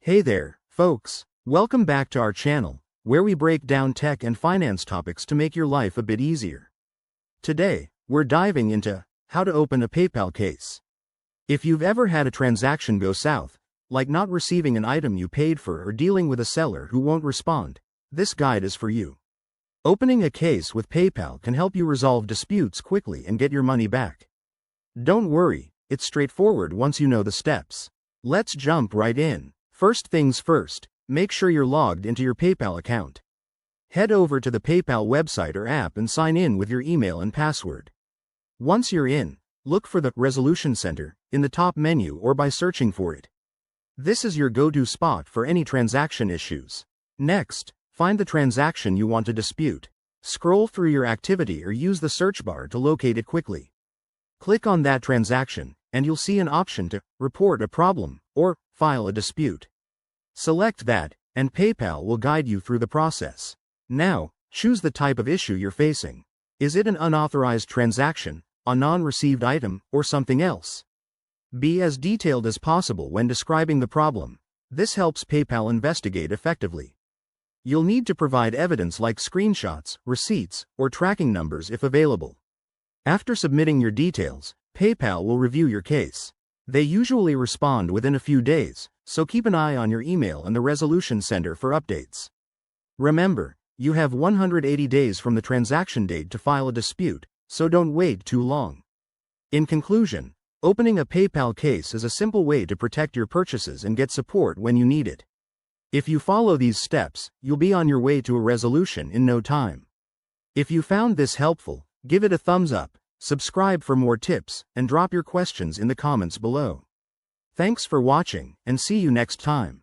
Hey there, folks. Welcome back to our channel, where we break down tech and finance topics to make your life a bit easier. Today, we're diving into how to open a PayPal case. If you've ever had a transaction go south, like not receiving an item you paid for or dealing with a seller who won't respond, this guide is for you. Opening a case with PayPal can help you resolve disputes quickly and get your money back. Don't worry, it's straightforward once you know the steps. Let's jump right in. First things first, make sure you're logged into your PayPal account. Head over to the PayPal website or app and sign in with your email and password. Once you're in, look for the Resolution Center in the top menu or by searching for it. This is your go-to spot for any transaction issues. Next, find the transaction you want to dispute. Scroll through your activity or use the search bar to locate it quickly. Click on that transaction, and you'll see an option to report a problem or file a dispute. Select that, and PayPal will guide you through the process. Now, choose the type of issue you're facing. Is it an unauthorized transaction, a non-received item, or something else? Be as detailed as possible when describing the problem. This helps PayPal investigate effectively. You'll need to provide evidence like screenshots, receipts, or tracking numbers if available. After submitting your details, PayPal will review your case. They usually respond within a few days, so keep an eye on your email and the Resolution Center for updates. Remember, you have 180 days from the transaction date to file a dispute, so don't wait too long. In conclusion, opening a PayPal case is a simple way to protect your purchases and get support when you need it. If you follow these steps, you'll be on your way to a resolution in no time. If you found this helpful, give it a thumbs up, subscribe for more tips, and drop your questions in the comments below. Thanks for watching, and see you next time.